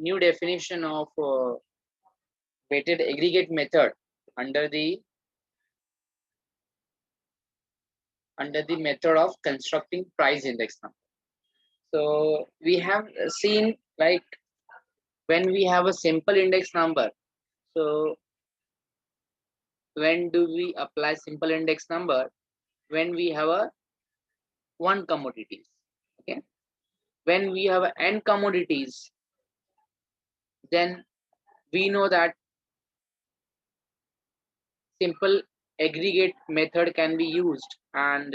new definition of weighted aggregate method under the method of constructing price index number. So we have seen, like, when we have a simple index number, so when do we apply simple index number? When we have a one commodities, okay. When we have n commodities, then we know that simple aggregate method can be used, and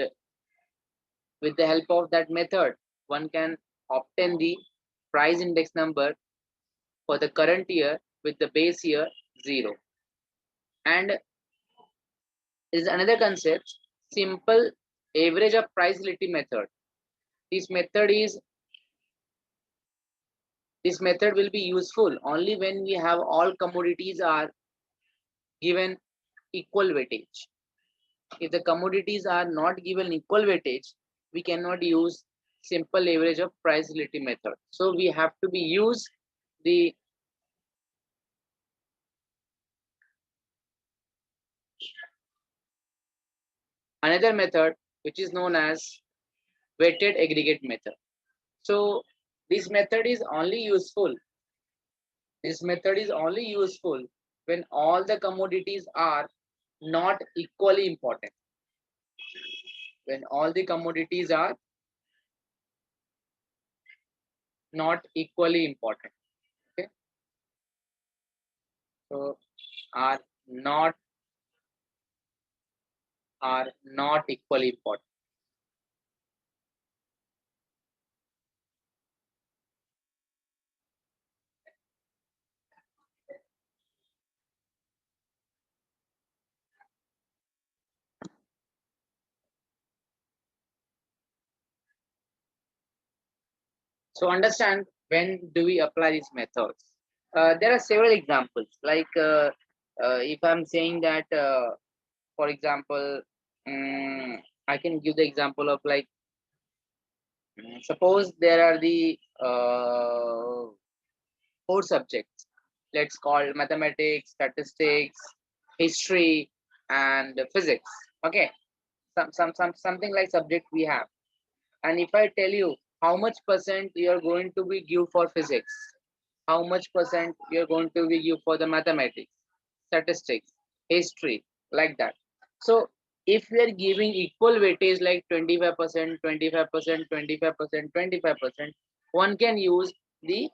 with the help of that method one can obtain the price index number for the current year with the base year 0. And is another concept, simple average of price relative method. This method will be useful only when we have all commodities are given equal weightage. If the commodities are not given equal weightage, we cannot use simple average of price relative method. So we have to be use the another method which is known as weighted aggregate method. So this method is only useful. This method is only useful when all the commodities are not equally important. When all the commodities are not equally important. Okay. So are not equally important. So understand, when do we apply these methods? There are several examples. Like if I'm saying that, for example, I can give the example of, like, suppose there are the 4 subjects. Let's call mathematics, statistics, history, and physics. Okay, something like subject we have. And if I tell you how much percent you are going to be give for physics, how much percent you are going to be give for the mathematics, statistics, history, like that. So if we are giving equal weightage, like 25%, 25%, 25%, 25%, one can use the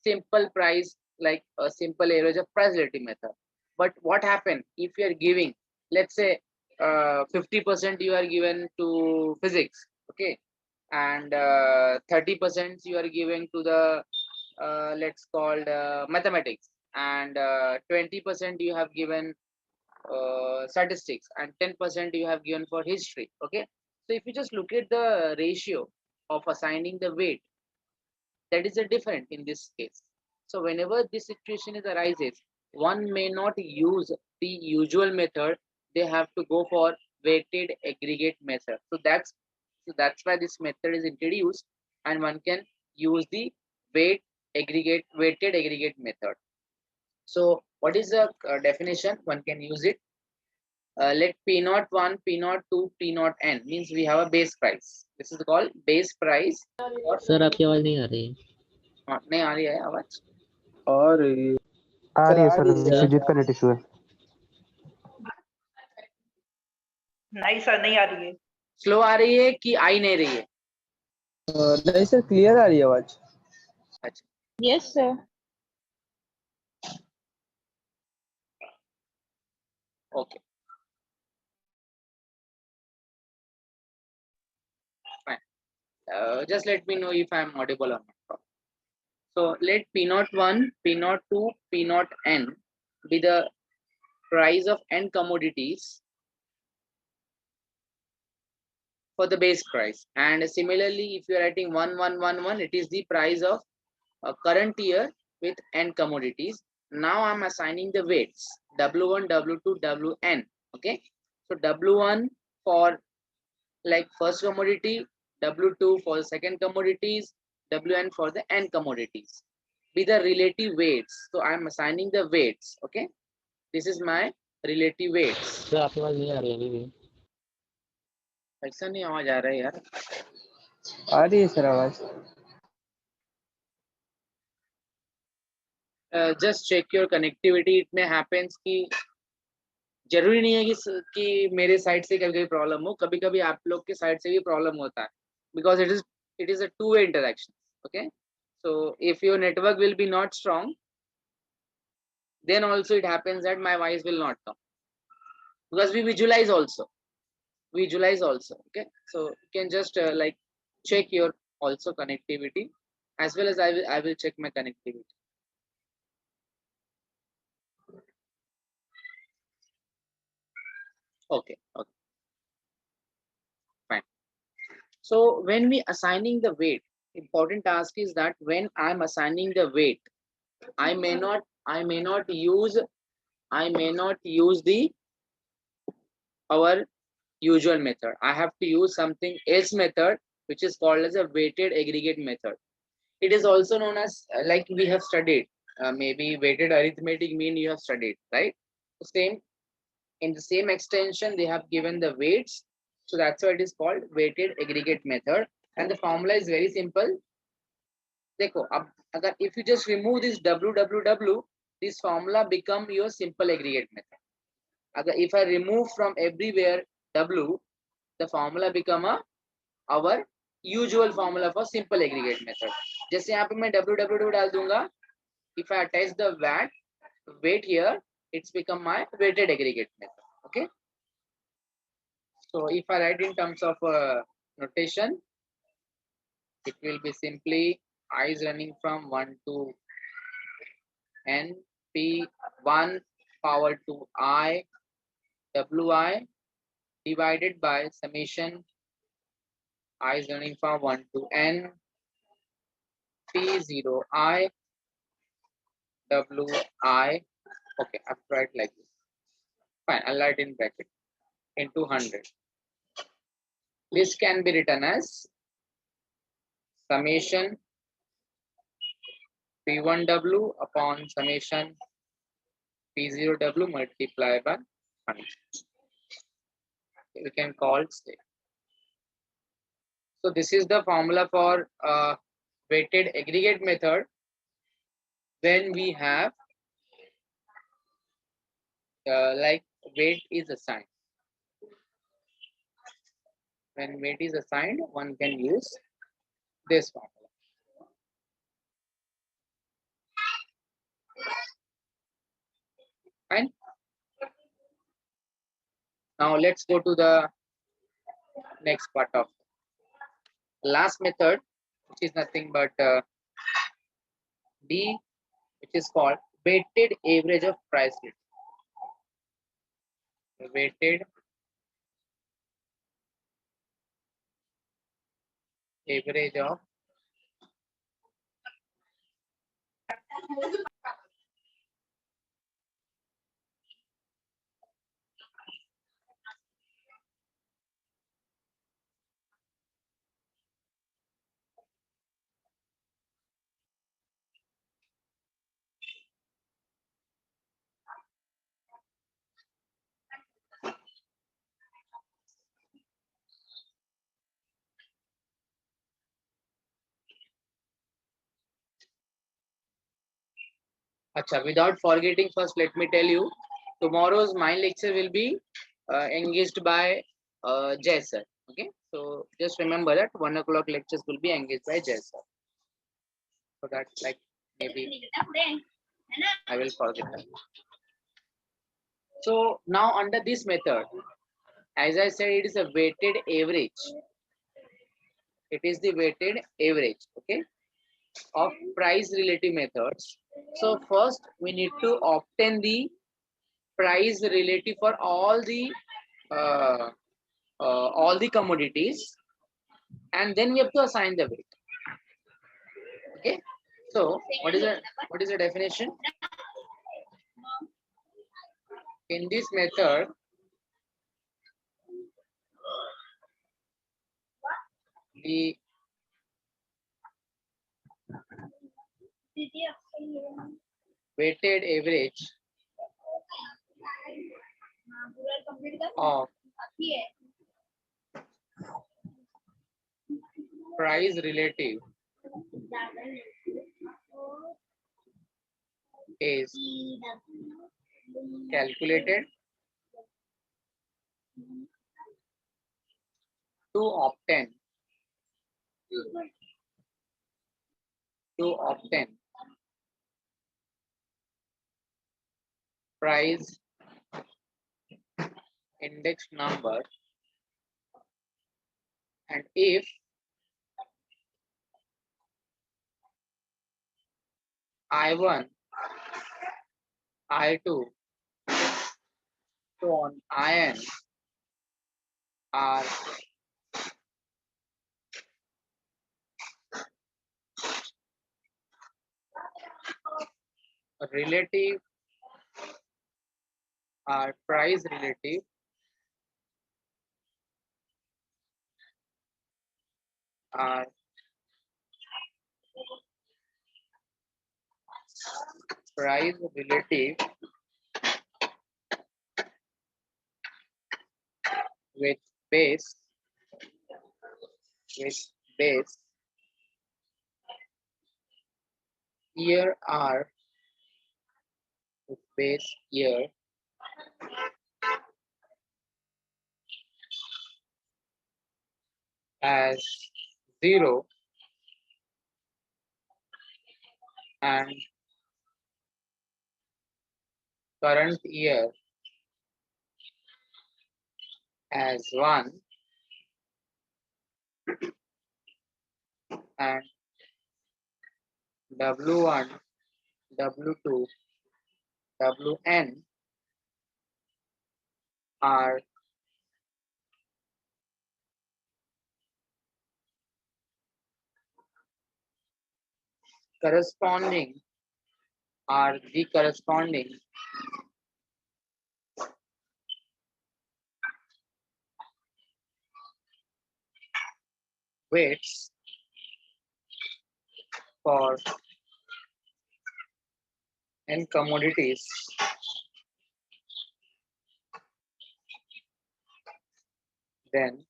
simple price, like a simple average of price relative method. But what happen if you are giving, let's say, 50% you are given to physics, okay, and 30% you are giving to the let's call mathematics, and 20% you have given statistics, and 10% you have given for history. Okay, so if you just look at the ratio of assigning the weight, that is a different in this case. So whenever this situation is arises, one may not use the usual method. They have to go for weighted aggregate method. So that's why this method is introduced, and one can use the weighted aggregate method. So what is the definition? One can use it. Let P naught 1, P naught 2, P naught n means we have a base price. This is called base price. Sir आपकी आवाज नहीं आ रही है। नहीं आ रही है आवाज? और आ रही है सर, विश्वजीत का नेट इशू है। नहीं सर, नहीं आ रही है। स्लो आ रही है कि आई नहीं रही है? नहीं सर, क्लियर आ रही है आवाज। अच्छा, yes sir. okay, fine. Just let me know if I am audible or not. So let P naught 1, P naught 2, P naught n be the price of n commodities for the base price. And similarly, if you are writing 1, 1, 1, 1, it is the price of a current year with n commodities. Now I'm assigning the weights W1, W2, Wn. Okay, so W1 for like first commodity, W2 for the second commodities, Wn for the n commodities. be the relative weights. So I'm assigning the weights. Okay, this is my relative weights. Sir आपकी आवाज नहीं आ रही है अभी भी ऐसा नहीं आवाज आ रहा है यार. आ रही है सर आवाज. Just check your connectivity. It may happens कि जरूरी नहीं है कि मेरे साइड से कभी कभी प्रॉब्लम हो, कभी कभी आप लोग के साइड से भी प्रॉब्लम होता है, because it is a two way interaction. Okay, so if your network will be not strong, then also it happens that my voice will not come, because we visualize also. Okay, so you can just like check your also connectivity, as well as I will check my connectivity. Okay, fine. So when we assigning the weight, important task is that when I'm assigning the weight, I may not use the our usual method. I have to use something else method, which is called as a weighted aggregate method. It is also known as like we have studied, maybe weighted arithmetic mean you have studied, right? Same, in the same extension they have given the weights, so that's why it is called weighted aggregate method. And the formula is very simple. देखो अब अगर if you just remove this www, this formula become your simple aggregate method. अगर if I remove from everywhere w, the formula become our usual formula for simple aggregate method. जैसे यहाँ पे मैं www डाल दूंगा, if I attach the weight here, it's become my weighted aggregate method. Okay, so if I write in terms of notation, it will be simply I is running from 1 to n p 1 power to I wi divided by summation I is running from 1 to n p0 I wi. Okay, I've tried like this. Fine, I'll write in bracket into 100. This can be written as summation p1w upon summation p0w multiplied by 100. We can call state. So this is the formula for weighted aggregate method when we have like weight is assigned. When weight is assigned, one can use this formula. Fine. Now let's go to the next part of last method, which is nothing but D, which is called weighted average of price list. Weighted average of Acha, without forgetting, first let me tell you, tomorrow's mind lecture will be engaged by Jay sir. Okay, so just remember that 1 o'clock lectures will be engaged by Jay sir. So that's like maybe I will forget that. So now under this method, as I said, it is a weighted average. It is the weighted average, okay, of price relative methods. So first we need to obtain the price relative for all the commodities, and then we have to assign the weight. Okay, so what is the definition? In this method, the weighted average of price relative is calculated to obtain price index number, and if I1, I2, so on IN are relative, are price relative, are price relative with base year R, with base year as 0 and current year as 1 and W1, W2, Wn are corresponding, are the corresponding weights for n commodities, then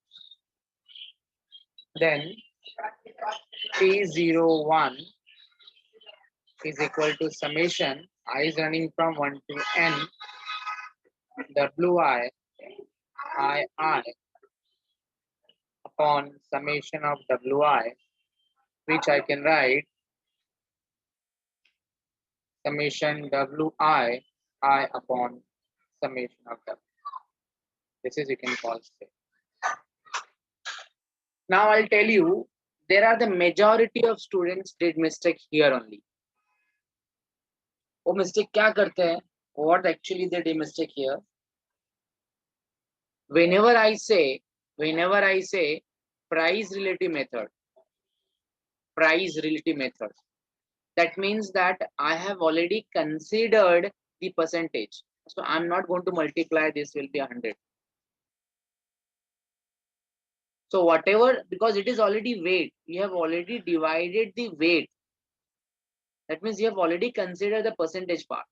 P01 is equal to summation I is running from 1 to n Wi I upon summation of Wi, which I can write summation Wi I upon summation of W. This is, you can call state. Now I'll tell you, there are the majority of students did mistake here only. वो mistake क्या करते हैं? What actually they did mistake here? Whenever I say price relative method, that means that I have already considered the percentage. So I'm not going to multiply, this will be 100. So whatever, because it is already weight, you have already divided the weight. That means you have already considered the percentage part.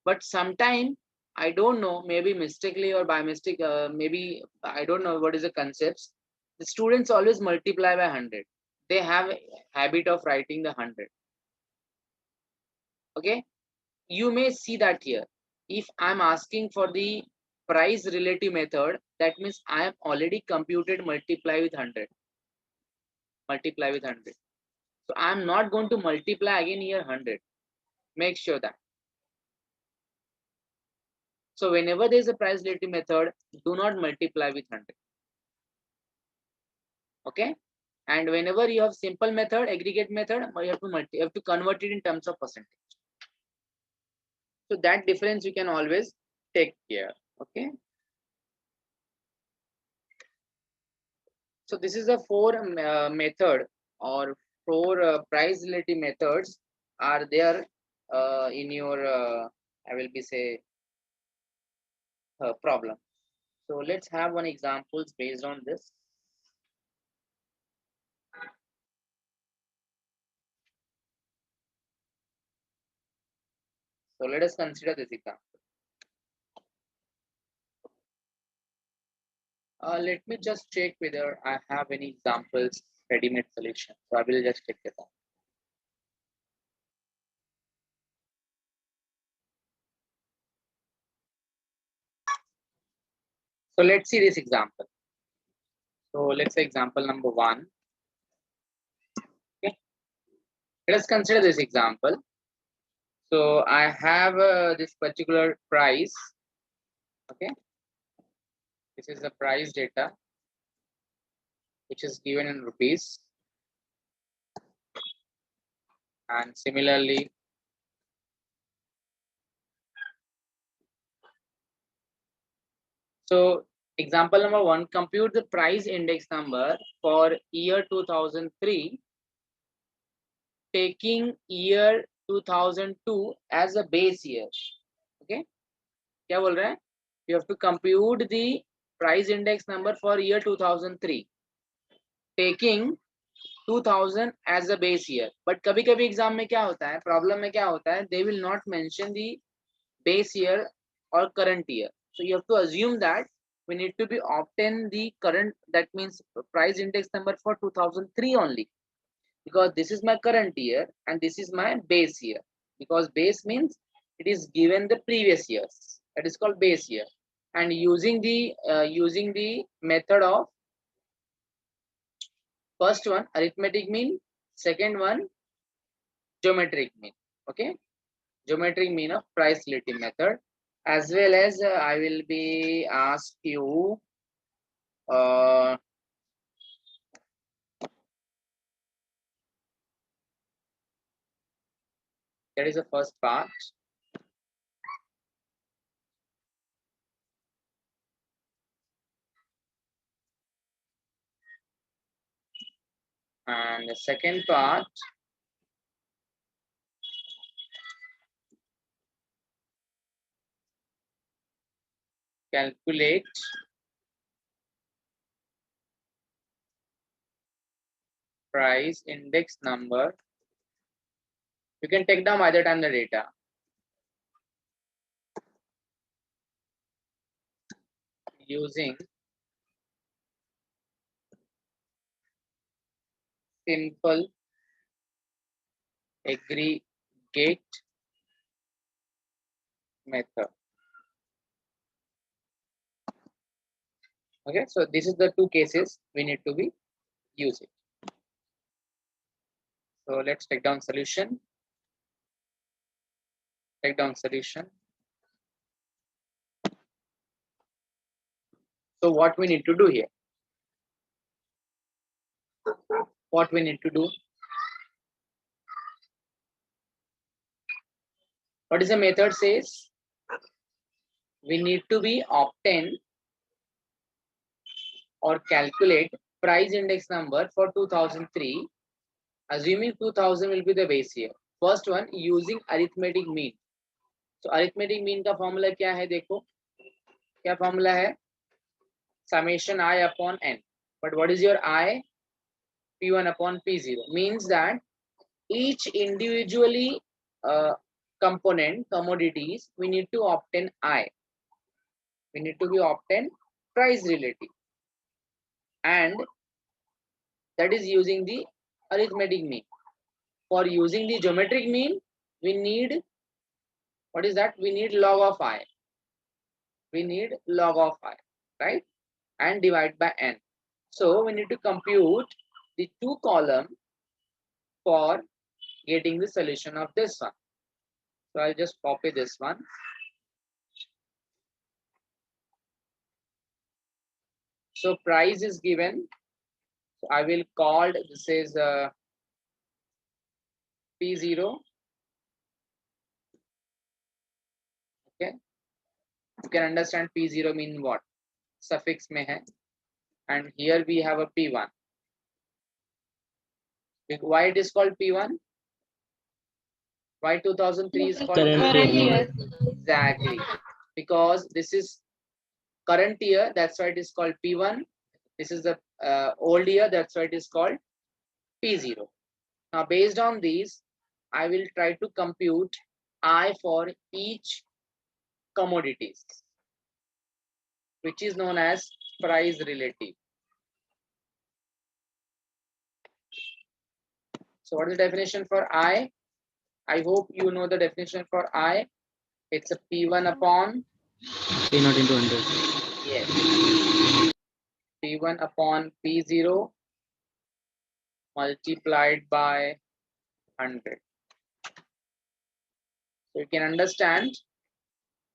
But sometime, I don't know, maybe mistakenly or by mistake, maybe I don't know what is the concepts. The students always multiply by 100. They have a habit of writing the 100. Okay, you may see that here. If I'm asking for the price relative method, that means I have already computed multiply with 100. So I'm not going to multiply again here 100. Make sure that. So whenever there is a price relative method, do not multiply with 100. Okay, and whenever you have simple method, aggregate method, you have to convert it in terms of percentage. So that difference you can always take care. Okay. So this is a 4 method or 4 price relative methods are there in your I will be say problem. So let's have one examples based on this. So let us consider this example. Let me just check whether I have any examples, ready-made solution. So I will just check it out. So let's see this example. So let's say example number 1. Okay. Let us consider this example. So I have this particular price. Okay. This is the price data, which is given in rupees. And similarly, so example number 1, compute the price index number for year 2003, taking year 2002 as a base year. Okay, क्या बोल रहे हैं? You have to compute the price index number for year 2003, taking 2000 as a base year. But कभी कभी exam में क्या होता है, प्रॉब्लम में क्या होता है, they will not mention the base year or current year. So you have to assume that we need to be obtain the current, that means price index number for 2003 only, because this is my current year and this is my base year, because base means it is given the previous years, that is called base year. And using the method of first one arithmetic mean, second one geometric mean. Okay, geometric mean of price relative method, as well as I will be asked you that is the first part. And the second part, calculate price index number. You can take down either time the data. Using simple aggregate method. Okay, so this is the two cases we need to be using. So let's take down solution. Take down solution. So what we need to do here? What we need to do? What is the method says? We need to be obtain or calculate price index number for 2003, assuming 2000 will be the base year. First one, using arithmetic mean. So arithmetic mean का formula क्या है? देखो क्या formula है? Summation I upon n. But what is your I? P1 upon P0. Means that each individually component commodities we need to obtain I. We need to be obtain price relative, and that is using the arithmetic mean. For using the geometric mean, we need, what is that? We need log of I. We need log of I, right? And divide by n. So we need to compute the two column for getting the solution of this one. So I'll just copy this one. So price is given. So I will call this is P0. Okay. You can understand P0 mean what? Suffix mein hai. And here we have a P1. Why it is called P1? Why 2003 is called Current year. Exactly. Because this is current year, that's why it is called P1. This is the old year, that's why it is called P0. Now based on these, I will try to compute I for each commodities, which is known as price relative. So what is the definition for I? I hope you know the definition for I. It's a P1 upon P0 into 100. yes. P1 upon P0 multiplied by 100. So you can understand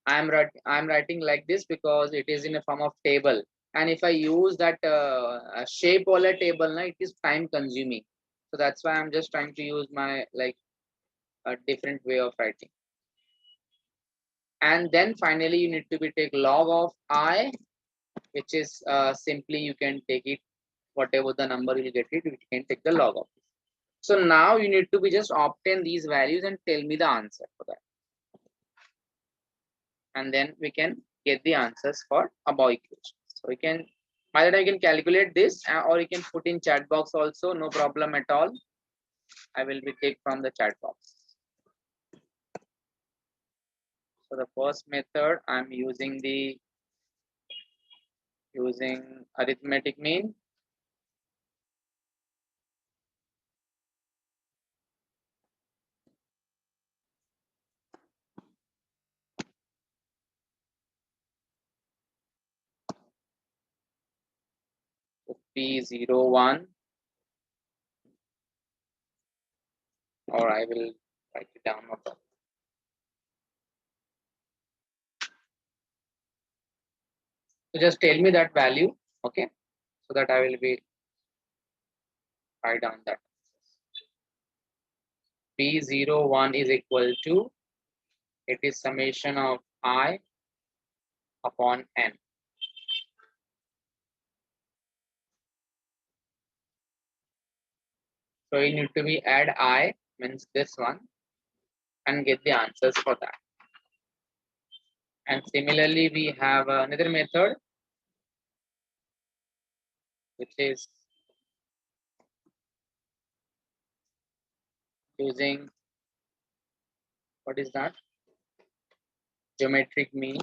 I'm writing like this because it is in a form of table. And if I use that shape Euler table, na, it is time consuming. So that's why I'm just trying to use my like a different way of writing. And then finally you need to be take log of I, which is simply you can take it whatever the number you get it, you can take the log of it. So now you need to be just obtain these values and tell me the answer for that. And then we can get the answers for above equations. So we can, by the time you can calculate this or you can put in chat box also, no problem at all. I will be take from the chat box. So the first method I'm using arithmetic mean. So P01, or I will write it down. So just tell me that value, okay? So that I will be write down that. P01 is equal to, it is summation of I upon N. So you need to be add I, means this one, and get the answers for that. And similarly, we have another method, which is using, what is that? Geometric mean.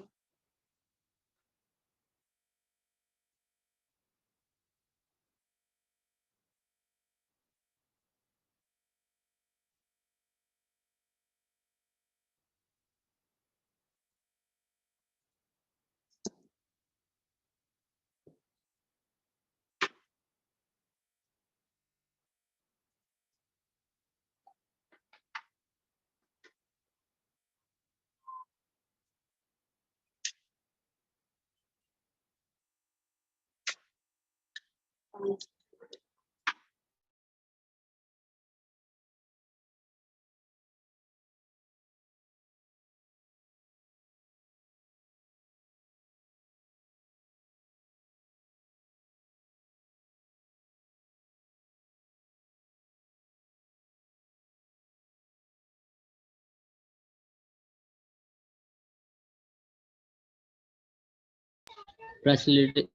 Price relative,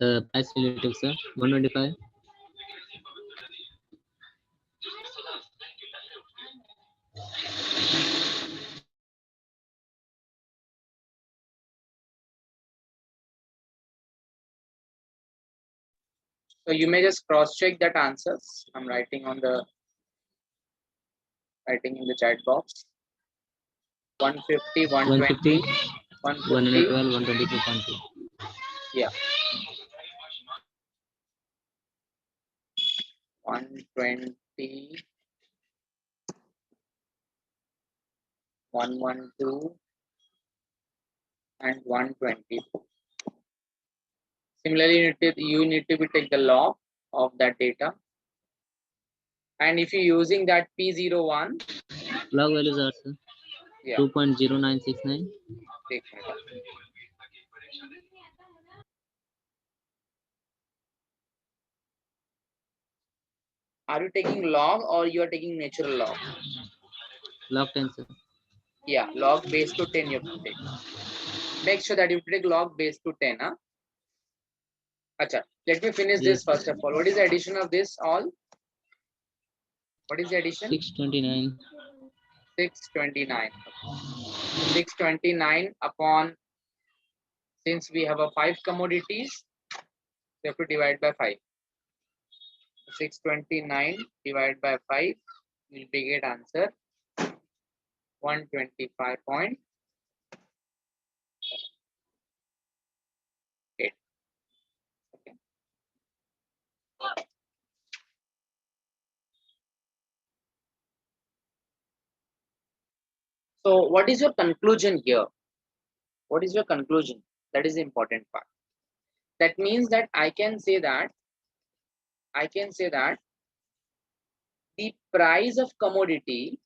sir. 125. So you may just cross check that answers. I'm writing in the chat box. 150, 120, 150, 112, 122.2. yeah. 120, 112, and 122. Similarly, you need to be take the log of that data. And if you're using that P01, Log values are, sir. yeah. 2.0969. Take my time. Are you taking log or you are taking natural log? Log 10, sir. Yeah, log base to 10 you have to take. Make sure that you take log base to 10. Huh? Acha, let me finish this Yes. first of all. What is the addition of this all? What is the addition? 629. 629. 629 upon, since we have a 5 commodities, we have to divide by 5. 629 divided by 5 will be get answer 125.8. Okay. So what is your conclusion here? What is your conclusion? That is the important part. That means that I can say that the price of commodity,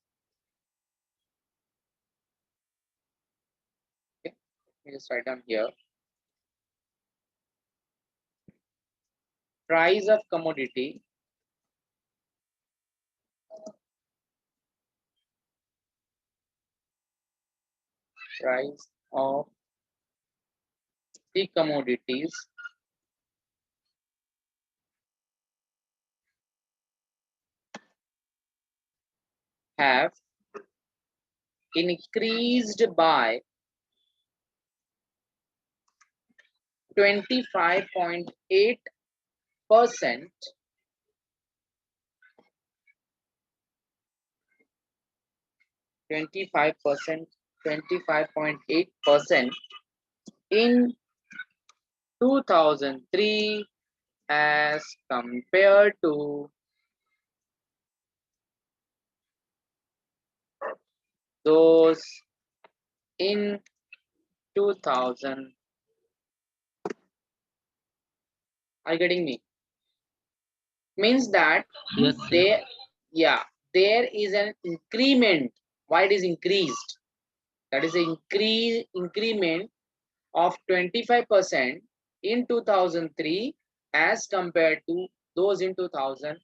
okay, let me just write down here. Price of commodity price of the commodities have increased by 25.8% Twenty-five percent, 25.8% in 2003 as compared to those in 2000. Are you getting me? Means that Yes, sir. there is an increment. Why it is increased? That is an increment of 25% in 2003 as compared to those in 2000.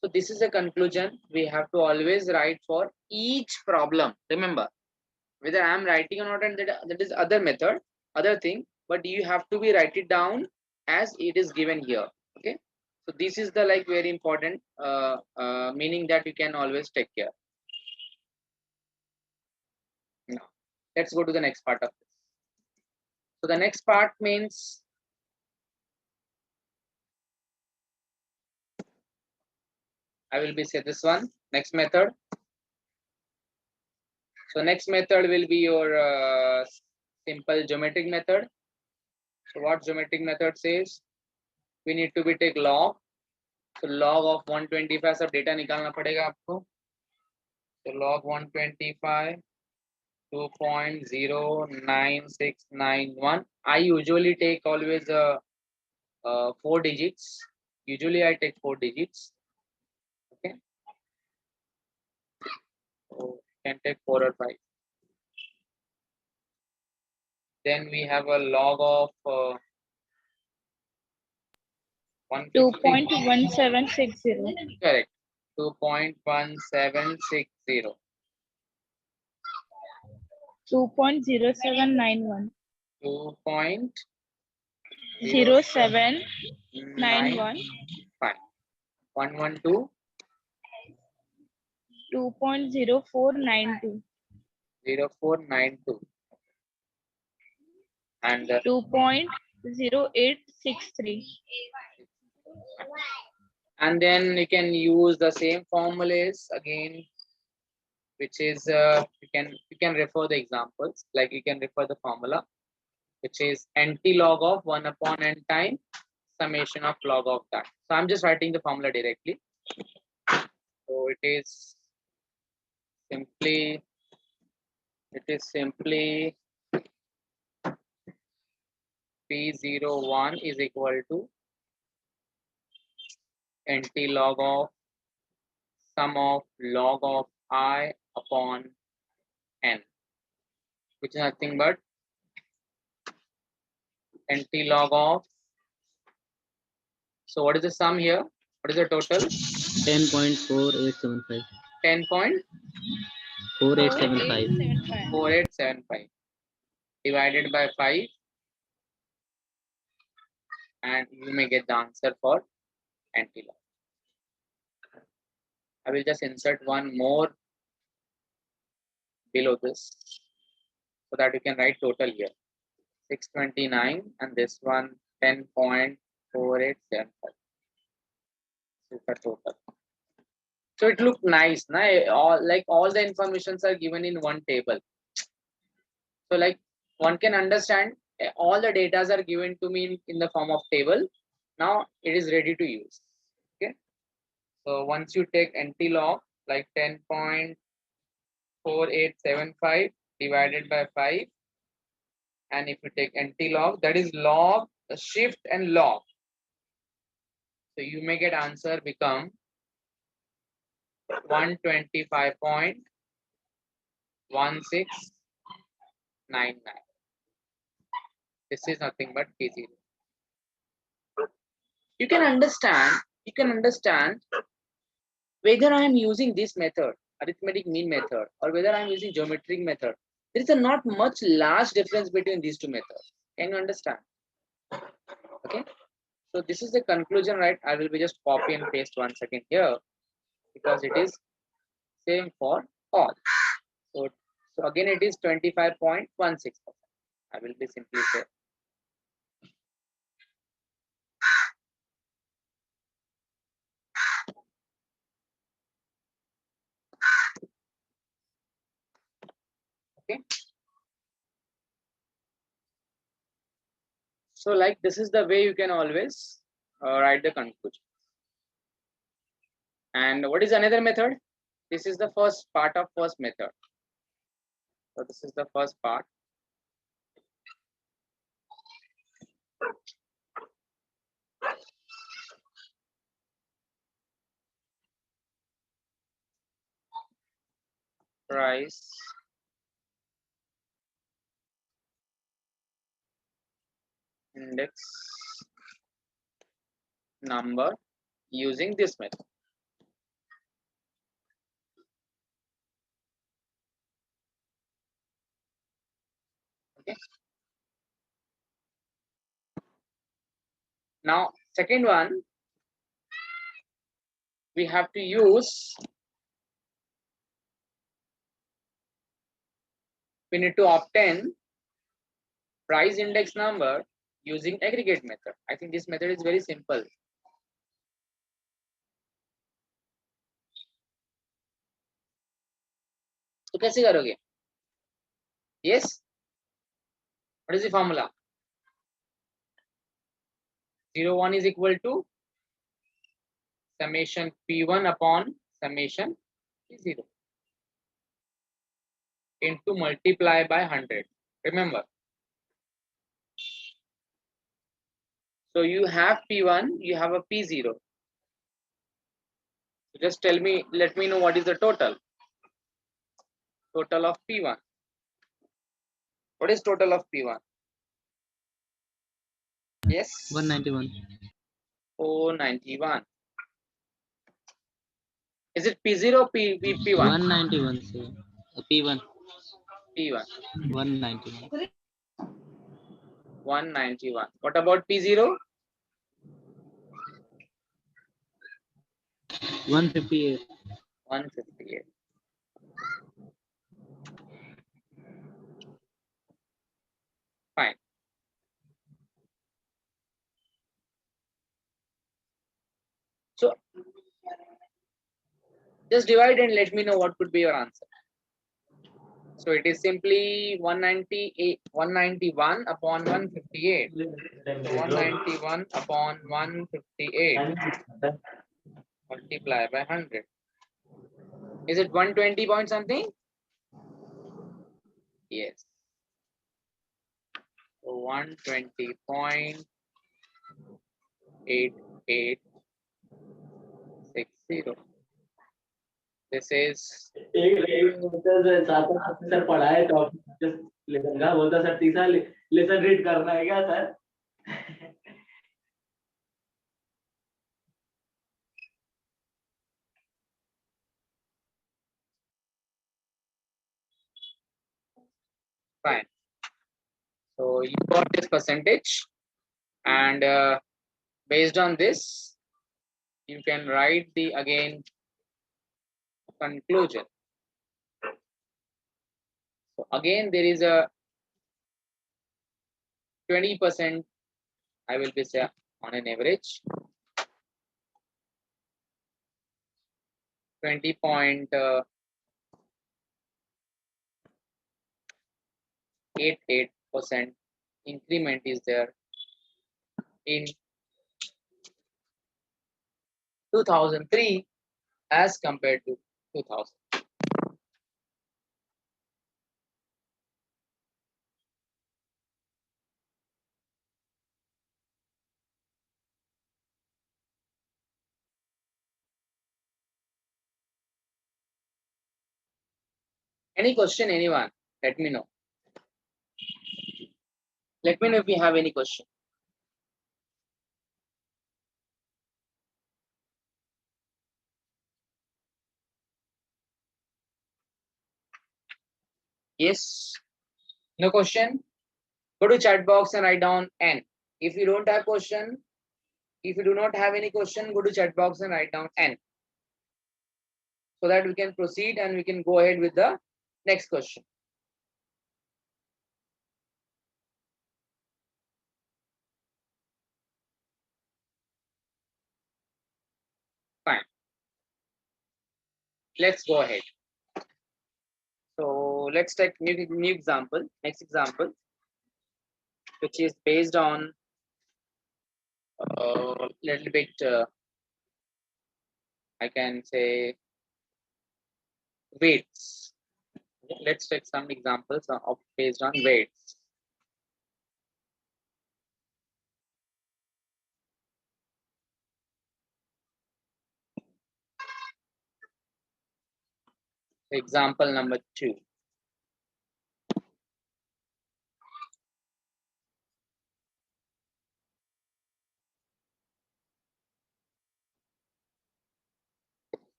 So this is a conclusion we have to always write for each problem. Remember, whether I am writing or not, and that is other method, other thing, but you have to be write it down as it is given here. Okay, so this is the like very important meaning that you can always take care. Now let's go to the next part of this. So the next part means I will be say this one next method. So next method will be your simple geometric method. So what geometric method says? We need to be take log. So log of 125 सब data निकालना पड़ेगा आपको. So log 125 2.09691. I usually take always 4 digits. Usually I take 4 digits. Okay. So you can take 4 or 5. Then we have a log of 2.1760. Correct. 2.1760. 2.0791. 2.0791. 112. 2.0492. 0492. And 2.0863. and then you can use the same formulas again, which is you can refer the examples, like you can refer the formula, which is NT log of 1 upon n time summation of log of that. So I'm just writing the formula directly. So it is simply P01 is equal to NT log of sum of log of I upon n, which is nothing but NT log of. So what is the sum here? What is the total? 10.4875. 10.4875 4875. divided by 5, and you may get the answer for NT log. I will just insert one more below this so that you can write total here. 629 and this one 10.4875. Super total. So it looked nice, na? All the informations are given in one table. So like one can understand all the data are given to me in the form of table. Now it is ready to use. Okay. So once you take NT log like 10.4875 divided by 5, and if you take NT log, that is log, shift and log. So you may get answer become 125.1699. This is nothing but K0. You can understand whether I am using this method, arithmetic mean method, or whether I am using geometric method. There is a not much large difference between these two methods. Can you understand? Okay. So this is the conclusion, right? I will be just copy and paste once again here because it is same for all. So again it is 25.16%. I will be simply say. Okay. So like this is the way you can always write the conclusion. And what is another method? This is the first part of first method. So this is the first part. Price index number using this method. Okay. Now, second one, we have to use, we need to obtain price index number using aggregate method. I think this method is very simple. तो कैसे करोगे? Yes. What is the formula? 0, 1 is equal to summation P1 upon summation P0 into multiply by 100. Remember. So you have P1, you have a P0. Just tell me, let me know what is the total. Total of P1. What is total of P1? Yes. 191. 491. Is it P0 or P1? 191, sir. P1. P1. 191. 191. What about P0? 158. 158. Fine. So just divide and let me know what could be your answer. So it is simply 191 upon 158. So 191 upon 158 multiply by 100. Is it 120 point something? Yes. So 120.8860. This is sir पढ़ाए तो lesson का बोलता sir तीसरा lesson read करना है क्या sir? fine. So you got this percentage, and based on this, you can write the again conclusion. So again, there is a 20%, I will be say on an average 20.88% increment is there in 2003 as compared to 2000. Any question, anyone? Let me know. Let me know if you have any question. Yes? No question? Go to chat box and write down N. If you don't have question, if you do not have any question, go to chat box and write down N. So that we can proceed and we can go ahead with the next question. Fine. Let's go ahead. So let's take new example, next example, which is based on little bit, I can say weights. Let's take some examples of based on weights. Example number 2.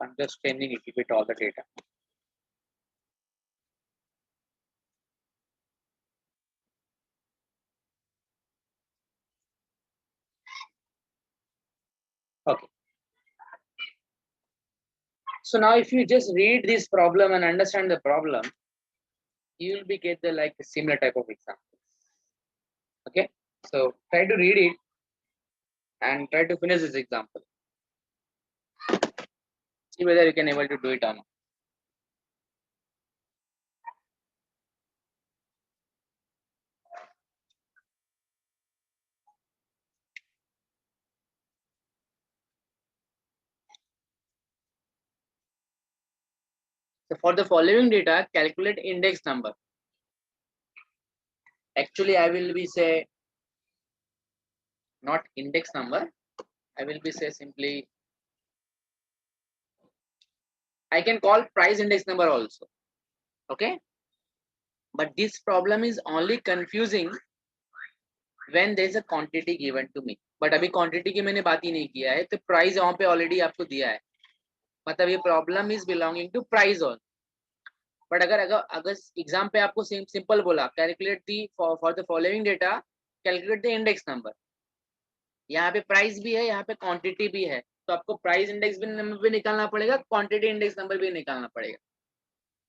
I'm just changing it with all the data. Okay. So now if you just read this problem and understand the problem, you will be get the like similar type of examples. Okay. So try to read it and try to finish this example. See whether you can able to do it or not. So for the following data, calculate index number. Actually, I will be say not index number. I will be say simply, I can call price index number also. Okay. But this problem is only confusing when there is a quantity given to me. But अभी quantity की मैंने बात ही नहीं किया है, तो price वहाँ पे already आपको दिया है. मतलब ये problem is belonging to price on. But अगर exam पे आपको simple बोला, calculate the for the following data, calculate the index number. यहाँ पे price भी है, यहाँ पे quantity भी है, तो आपको price index भी निकालना पड़ेगा, quantity index number भी निकालना पड़ेगा.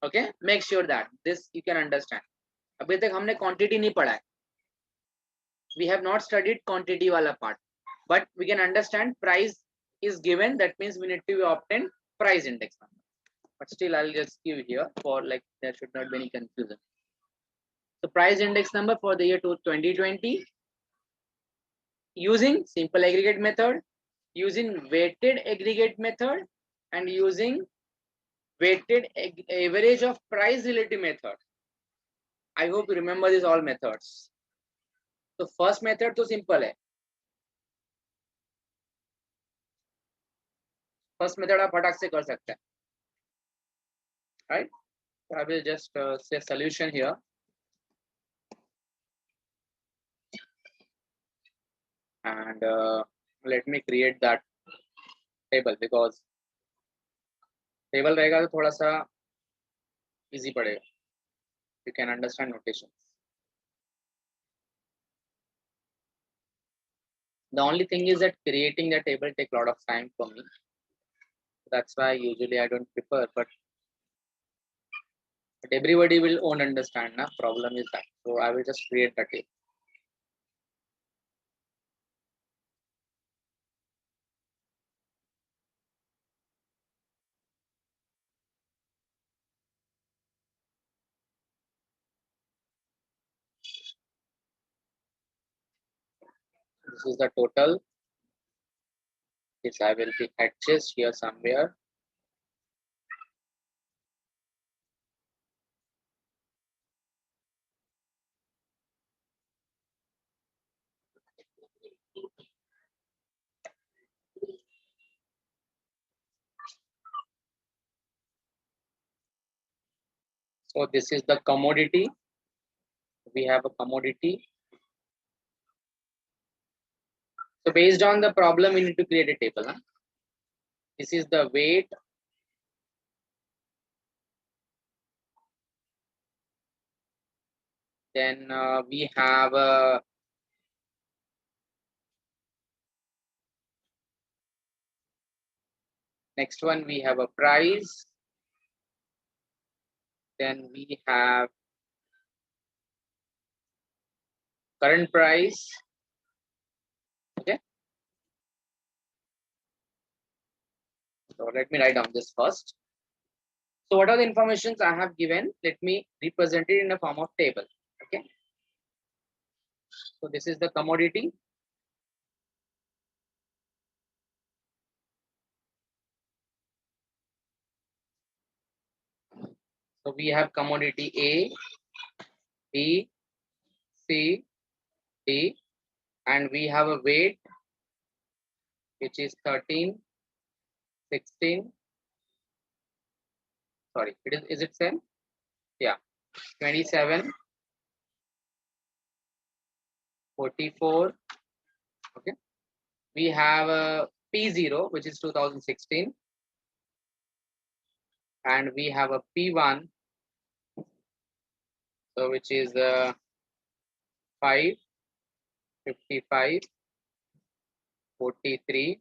Okay, make sure that this you can understand. अभी तक हमने quantity नहीं पढ़ा है. We have not studied quantity wala part, but we can understand price is given. That means we need to obtain price index number. But still, I'll just give here for like there should not be any confusion. So price index number for the year 2020 using simple aggregate method, using weighted aggregate method, and using weighted average of price relative method. I hope you remember these all methods. तो first method तो simple है. First method आप फटाक से कर सकते हैं, right? I will just say solution here. And let me create that table because table रहेगा तो थोड़ा सा easy पड़ेगा. You can understand notations. The only thing is that creating the table take a lot of time for me. That's why usually I don't prefer, but But everybody will won't understand. Na? Problem is that. So I will just create the table. This is the total. This I will be adjust here somewhere. So this is the commodity. We have a commodity. So based on the problem, we need to create a table. Huh? This is the weight. Then we have next one. We have a price. Then we have current price. Okay. So let me write down this first. So what are the informations I have given? Let me represent it in the form of table. Okay. So this is the commodity. So we have commodity A, B, C, D, and we have a weight which is 13, 16. Sorry, is it same? Yeah, 27, 44. Okay. We have a P0 which is 2016, and we have a P1, so which is 5, 55, 43,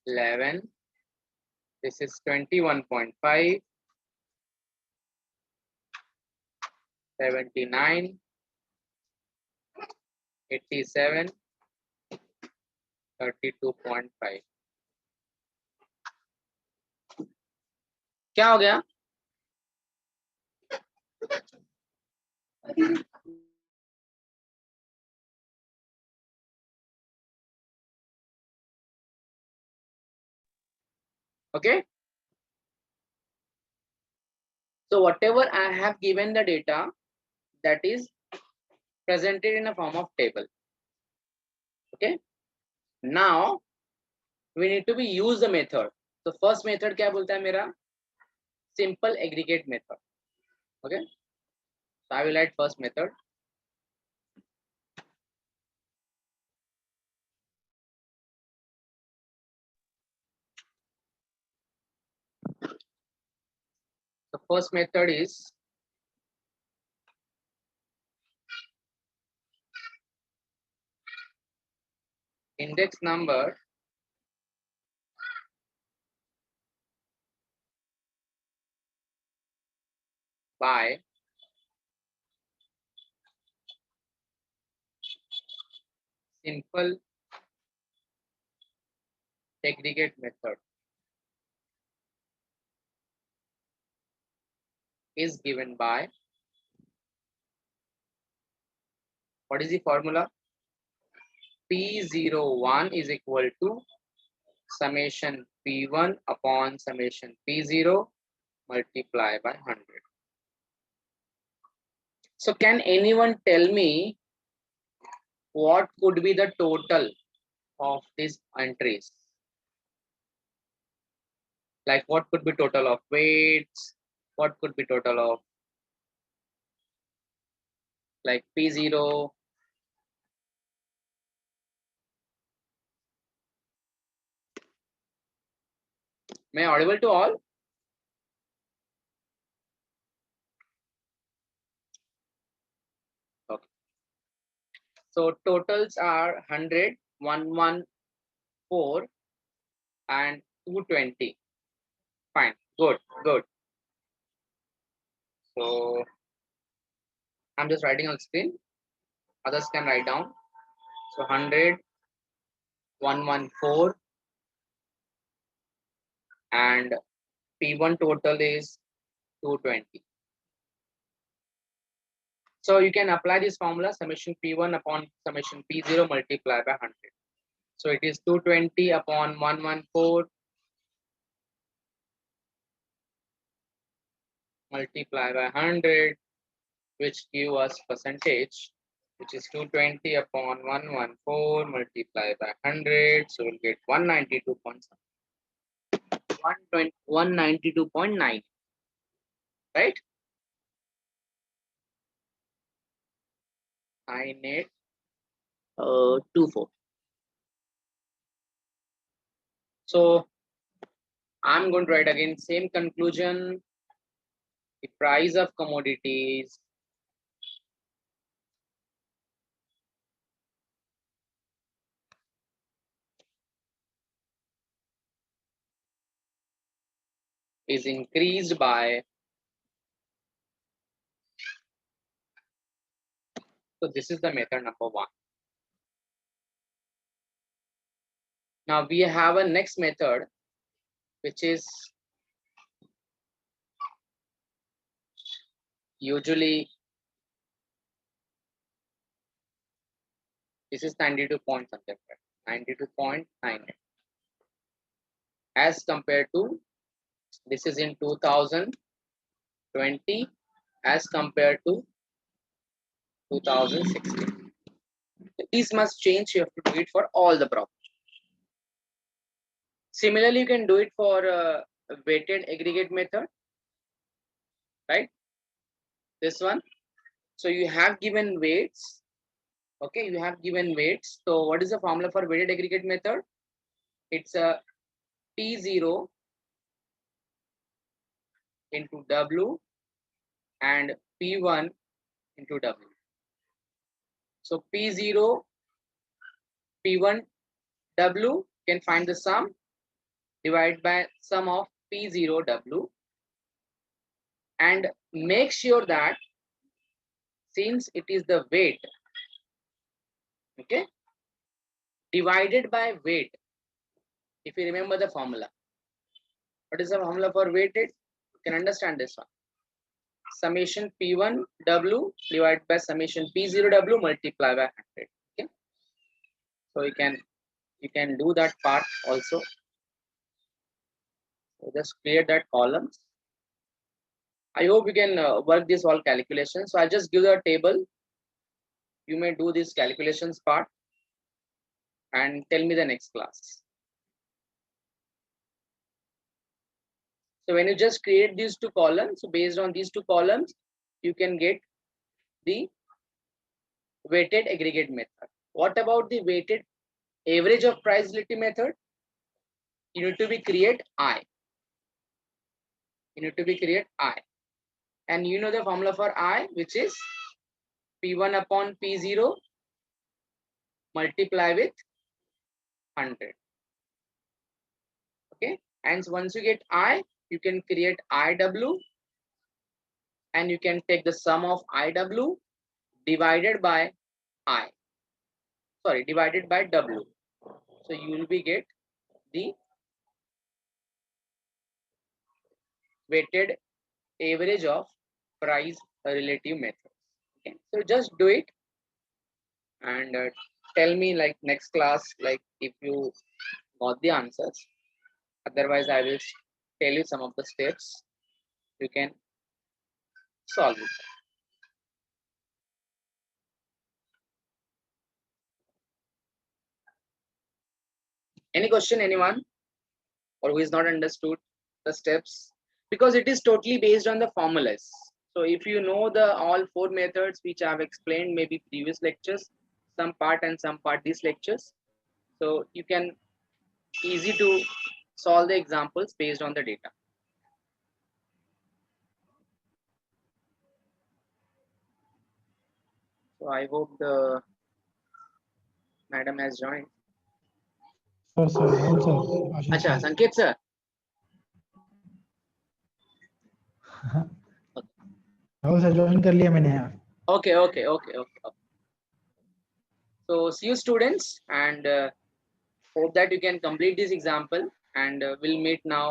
11. This is 21.5, 79, 87, 32.5. क्या हो गया? Okay. So whatever I have given the data, that is presented in a form of table. Okay. Now we need to be use the method. So first method क्या बोलता है मेरा? Simple aggregate method. Okay. So I will write first method. The first method is index number by simple aggregate method is given by, what is the formula? P01 is equal to summation P1 upon summation P0 multiply by 100. So can anyone tell me what could be the total of these entries? Like what could be total of weights? What could be total of like P0? May I audible to all? Okay. So totals are 100, 114 and 220. Fine, good, good. So I'm just writing on screen. Others can write down. So 100, 114, and P1 total is 220. So you can apply this formula, summation P1 upon summation P0 multiplied by 100. So it is 220 upon 114 multiplied by 100, which give us percentage, which is 220 upon 114 multiplied by 100. So we'll get 192.9, right? 9824. So I'm going to write again same conclusion. The price of commodities is increased by, so this is the method number 1. Now we have a next method, which is usually, this is 92 point something, 92.98, as compared to, this is in 2020 as compared to 2016. These must change. You have to do it for all the problems. Similarly, you can do it for weighted aggregate method, right? This one. So you have given weights. Okay, you have given weights. So what is the formula for weighted aggregate method? It's a P0 into W and P1 into W. So P0, P1, W, can find the sum, divide by sum of P0, W, and make sure that since it is the weight, okay, divided by weight. If you remember the formula, what is the formula for weighted? You can understand this one. Summation P1 W divided by summation P0 W multiply by 100. Okay, so you can do that part also. So just clear that columns. I hope you can work this all calculations. So I just give the table. You may do this calculations part and tell me the next class. So when you just create these two columns, so based on these two columns, you can get the weighted aggregate method. What about the weighted average of price relative method? You need to be create I. You need to be create I. And you know the formula for I, which is P1 upon P0 multiply with 100. Okay. And once you get I, you can create IW, and you can take the sum of IW divided by I. Sorry, divided by W. So you will be get the weighted average of price relative methods. Okay. So just do it and tell me like next class, like if you got the answers. Otherwise, I will tell you some of the steps you can solve it. Any question, anyone? Or who is not understood the steps? Because it is totally based on the formulas. So if you know the all 4 methods which I have explained, maybe previous lectures, some part and some part these lectures, so you can easy to solve the examples based on the data. So I hope the madam has joined. Sir. Acha, Sanket sir. Rahul sir join कर लिया मैंने यहाँ. Okay, okay, okay, okay, okay. So see you students, and hope that you can complete this example, and we'll meet now.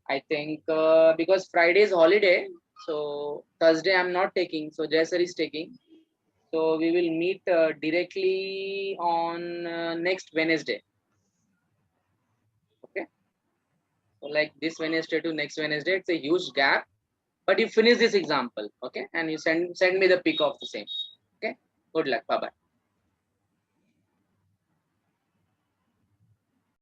I think because Friday is holiday, so Thursday I'm not taking, so Jaisar is taking. So we will meet directly on next Wednesday. Okay. So like this Wednesday to next Wednesday, it's a huge gap. But you finish this example, okay? And you send me the pic of the same. Okay. Good luck. Bye bye.